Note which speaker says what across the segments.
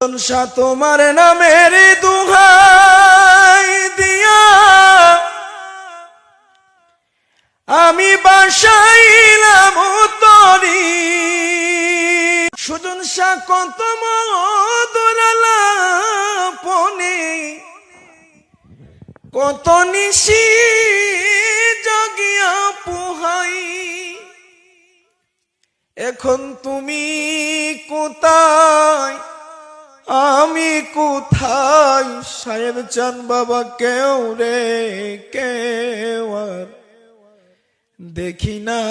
Speaker 1: সুজন শাহ তোমার নামের দুহাই দিয়া আমি বাসাইলাম তরি। সুজন শাহ কত মধুর আলাপনে কত নিশি জাগিয়া পোহাই। এখন তুমি কোথায় আমি কোথায়, সাহেব চান বাবা কেউ রে কেউ আর দেখি না।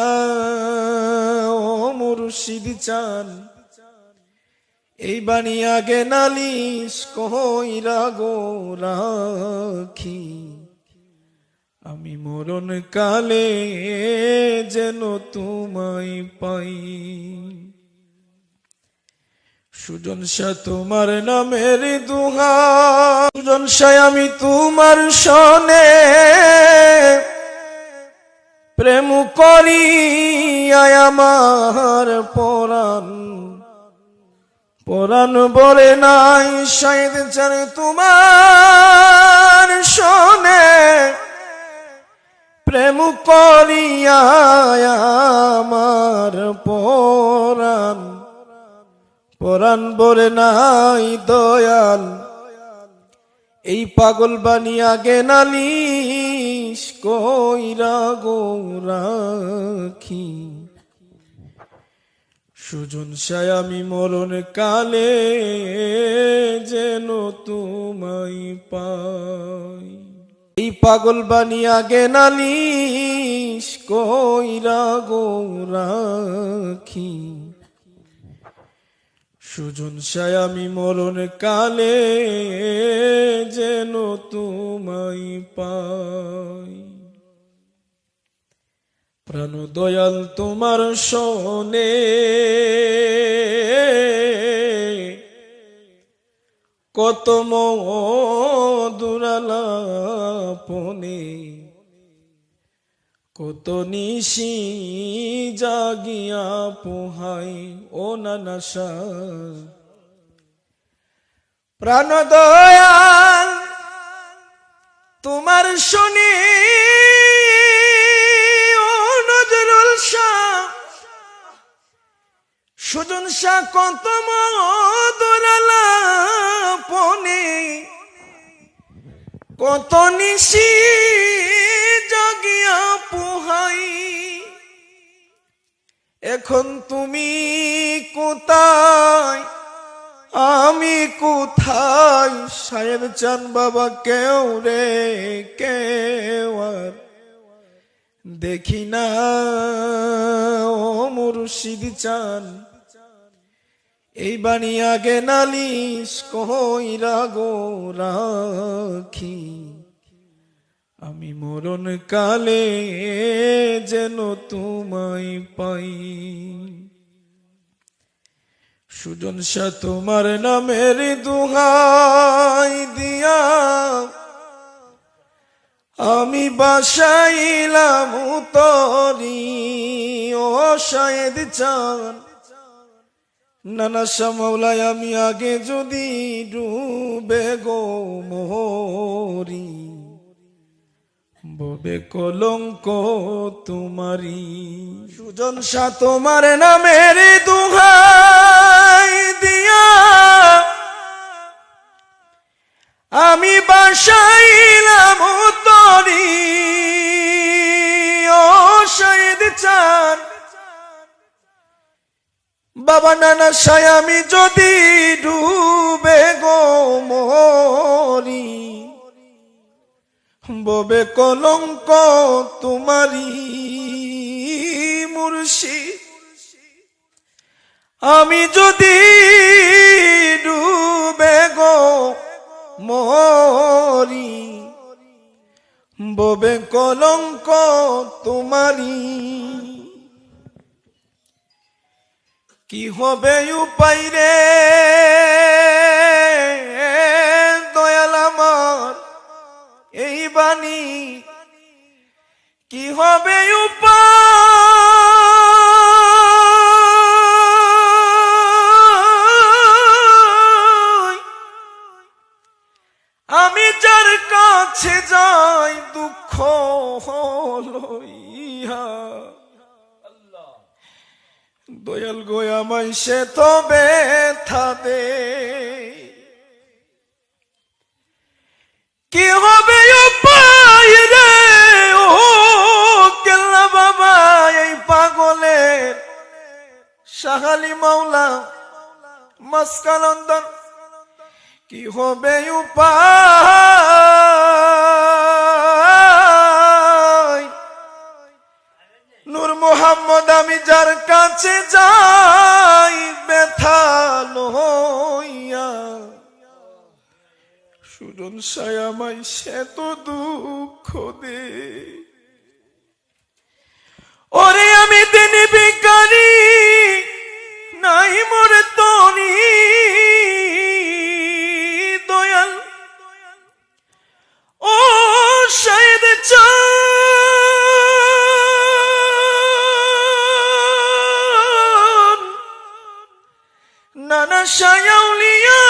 Speaker 1: ও মুর্শিদ চান এই বাণী আগে নালিশ কইরা গো রাখি, আমি মরণ কালে যেন তোমায় পাই। সুজন শাহ তোমার নামের দুহাই, সুজন শাহ আমি তোমার সনে প্রেম করি আমার পরাণ পরাণ বলে নাই। শাহেদ চান তোমার সনে প্রেম করিয়া আমার পরাণ পরাণ বলে নাই দয়াল। এই পাগল বানিয়া গে নালিশ কইরা গো রাখি, সুজন শাহ আমি মরণ কালে যেন তোমায় পাই। এই পাগল বানিয়া গে নালিশ কইরা গো রাখি, সুজন শাহ আমি মরণ কালে যেন তোমায় পাই। প্রাণ দয়াল তোমার শোনে কত মধুর আলাপনে কত নিশি জাগিয়া পোহাই। ও নানা শাহ প্রাণ দয়াল তোমার শুনি ও নজরুল শাহ, সুজন শাহ কত মধুর আলাপনে কত নিশি জাগিয়া পোহাই। এখন তুমি কোথায় আমি কোথায়, সাহেব চান বাবা কেউ রে কেউ আর দেখি না। ও মুর্শিদ চান এই বাণী আগে নালিশ কইরা গো রাখি, আমি মরণ কালে যেন তোমায় পাই। সুজন শাহ তোমার নামের দুহাই দিয়া আমি বাসাইলাম তরি। ও শাহেদ চান নানা শাহ মাওলায় আমি আগে যদি ডুবে গো মরি, ববে কলঙ্ক তোমারি। সুজন শাহ তোমার নামের দুহাই দিয়া আমি বাসাইলাম তরি। ও শাহেদ চান বাবা নানা শাহ আমি যদি ডুবে গো মরি, ববে কলঙ্ক তোমারি। মুর্শিদ আমি যদি ডুবে গো মরি, ববে কলঙ্ক তোমারি। কি হবে উপায় রে দয়াল আমার এই বাণী, কি হবে উপায় লইয়া দয়াল গো আমায় সে তো ব্যথা দে কি হবে উপায় রে ও কেল্লা বাবা এই পাগলের শাহালি মাওলা মাসকালন্দন কি হবে উপায় নূর মোহাম্মদ আমি যার কাছে যাই ব্যথা লইয়া সুজন সায়ামাই সে তো দুঃখ দে ওরে আমি দিনে বিকারি নাই মোর তনি দয়াল ও শায়দ চান নানা শায়াউলিয়া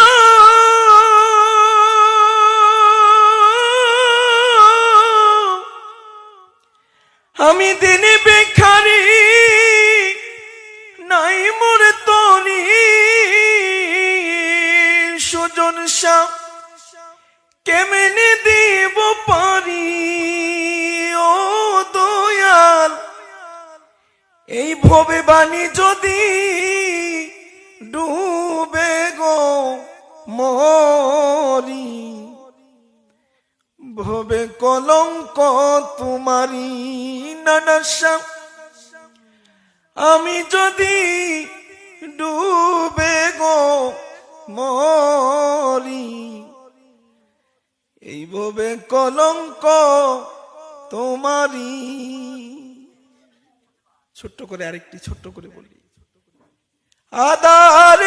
Speaker 1: আমি দিনে বেখারি নাই মোর তনি সুজন শাহ কেমনে দিব পারি ও দয়াল এই ভবে বাণী যদি ডুবে গো মরি ভবে কলঙ্ক তোমারি নানাশা আমি যদি ডুবে গো মরি এই ভবে কলঙ্ক তোমারি ছোট্ট করে আরেকটি ছোট্ট করে বলি আদার